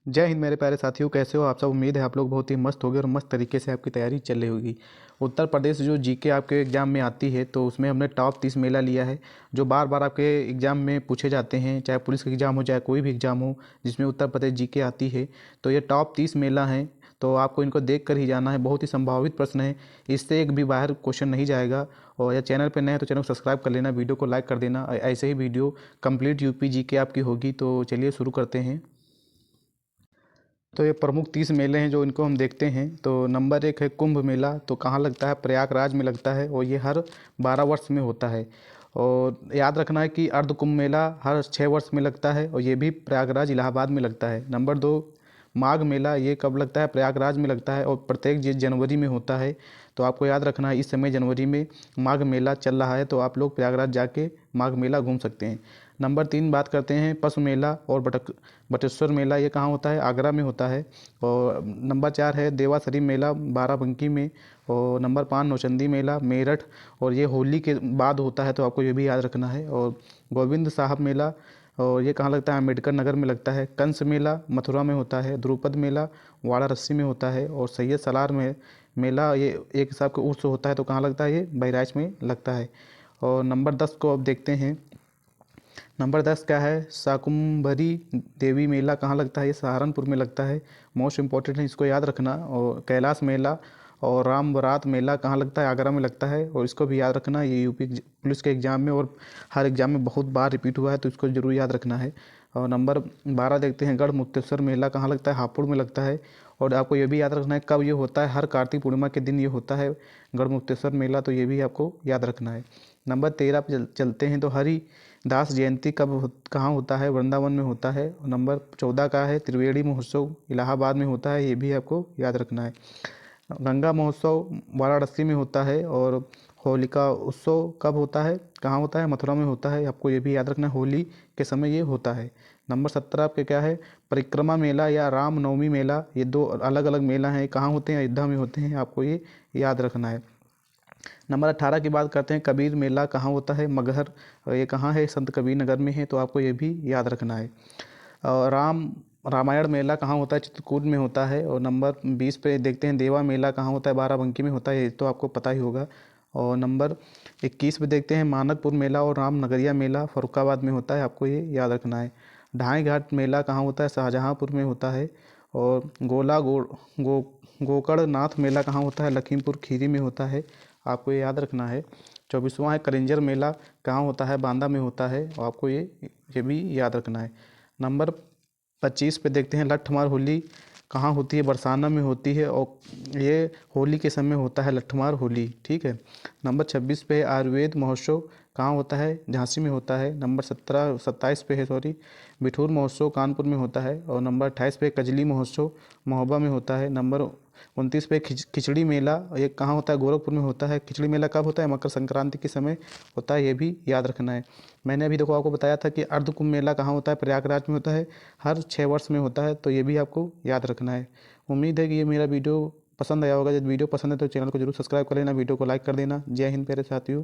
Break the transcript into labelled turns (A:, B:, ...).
A: जय हिंद मेरे प्यारे साथियों, कैसे हो आप सब। उम्मीद है आप लोग बहुत ही मस्त होगे और मस्त तरीके से आपकी तैयारी चल रही होगी। उत्तर प्रदेश जो जीके आपके एग्ज़ाम में आती है तो उसमें हमने टॉप 30 मेला लिया है जो बार बार आपके एग्ज़ाम में पूछे जाते हैं, चाहे पुलिस का एग्ज़ाम हो चाहे कोई भी एग्ज़ाम हो जिसमें उत्तर प्रदेश जीके आती है। तो ये टॉप 30 मेला हैं, तो आपको इनको देख कर ही जाना है। बहुत ही संभावित प्रश्न है, इससे एक भी बाहर क्वेश्चन नहीं जाएगा। और या चैनल पर नए हैं तो चैनल को सब्सक्राइब कर लेना, वीडियो को लाइक कर देना। ऐसे ही वीडियो कंप्लीट यूपी जीके आपकी होगी। तो चलिए शुरू करते हैं। तो ये प्रमुख 30 मेले हैं जो इनको हम देखते हैं। तो नंबर 1 है कुंभ मेला। तो कहाँ लगता है? प्रयागराज में लगता है और ये हर 12 वर्ष में होता है। और याद रखना है कि अर्ध कुंभ मेला हर 6 वर्ष में लगता है और ये भी प्रयागराज इलाहाबाद में लगता है। नंबर 2 माघ मेला, ये कब लगता है? प्रयागराज में लगता है और प्रत्येक जनवरी में होता है। तो आपको याद रखना है इस समय जनवरी में माघ मेला चल रहा है, तो आप लोग प्रयागराज जाके माघ मेला घूम सकते हैं। नंबर 3 बात करते हैं पशु मेला और बटेश्वर मेला। ये कहाँ होता है? आगरा में होता है। और नंबर 4 है देवासरी मेला बाराबंकी में। और नंबर 5 नौचंदी मेला मेरठ, और ये होली के बाद होता है, तो आपको ये भी याद रखना है। और गोविंद साहब मेला, और ये कहाँ लगता है? अम्बेडकर नगर में लगता है। कंस मेला मथुरा में होता है। द्रुपद मेला वाराणसी में होता है। और सैयद सलार में मेला ये एक हिसाब का उर्स होता है, तो कहाँ लगता है? ये बहराइच में लगता है। और नंबर 10 को अब देखते हैं। नंबर 10 क्या है? शाकुंभरी देवी मेला कहाँ लगता है? ये सहारनपुर में लगता है। मोस्ट इम्पॉर्टेंट है, इसको याद रखना। और कैलाश मेला और राम बारात मेला कहाँ लगता है? आगरा में लगता है और इसको भी याद रखना। ये यूपी पुलिस के एग्ज़ाम में और हर एग्ज़ाम में बहुत बार रिपीट हुआ है, तो इसको ज़रूर याद रखना है। और नंबर 12 देखते हैं गढ़ मुक्तेश्वर मेला कहाँ लगता है? हापुड़ में लगता है। और आपको ये भी याद रखना है कब ये होता है? हर कार्तिक पूर्णिमा के दिन ये होता है गढ़ मुक्तेश्वर मेला, तो ये भी आपको याद रखना है। नंबर 13 पे चलते हैं। तो हरिदास जयंती कहाँ होता है? वृंदावन में होता है। नंबर 14 का है त्रिवेणी महोत्सव इलाहाबाद में होता है, ये भी आपको याद रखना है। गंगा महोत्सव वाराणसी में होता है। और होलिका उत्सव कब होता है? कहाँ होता है? मथुरा में होता है, आपको ये भी याद रखना है। होली के समय ये होता है। नंबर 17 पे क्या है? परिक्रमा मेला या रामनवमी मेला। ये दो अलग अलग मेला हैं, कहाँ होते हैं? अयोध्या में होते हैं, आपको ये याद रखना है। नंबर 18 की बात करते हैं। कबीर मेला कहाँ होता है? मगहर। और ये कहाँ है? संत कबीर नगर में है, तो आपको ये भी याद रखना है। और रामायण मेला कहाँ होता है? चित्रकूट में होता है। और नंबर 20 पे देखते हैं देवा मेला कहाँ होता है? बाराबंकी में होता है, ये तो आपको पता ही होगा। और नंबर 21 पे देखते हैं मानकपुर मेला और रामनगरिया मेला फरुखाबाद में होता है, आपको ये याद रखना है। ढाई घाट मेला कहाँ होता है? शाहजहाँपुर में होता है। और गोला गो गो गोकर्णनाथ मेला कहाँ होता है? लखीमपुर खीरी में होता है, आपको ये याद रखना है। 24वां है कलिंजर मेला कहाँ होता है? बांदा में होता है, और आपको ये भी याद रखना है। नंबर 25 पे देखते हैं लट्ठमार होली कहाँ होती है? बरसाना में होती है और ये होली के समय होता है लट्ठमार होली, ठीक है। नंबर 26 पे है आयुर्वेद महोत्सव कहाँ होता है? झांसी में होता है। नंबर 27 पे है बिठूर महोत्सव कानपुर में होता है। और नंबर 28 पे कजली महोत्सव महोबा में होता है। नंबर 29 पे खिचड़ी मेला, ये कहाँ होता है? गोरखपुर में होता है। खिचड़ी मेला कब होता है? मकर संक्रांति के समय होता है, ये भी याद रखना है। मैंने अभी देखो आपको बताया था कि अर्ध कुंभ मेला कहाँ होता है? प्रयागराज में होता है, हर 6 वर्ष में होता है, तो ये भी आपको याद रखना है। उम्मीद है कि ये मेरा वीडियो पसंद आया होगा। यदि वीडियो पसंद है तो चैनल को जरूर सब्सक्राइब कर लेना, वीडियो को लाइक कर देना। जय हिंद प्यारे साथियों।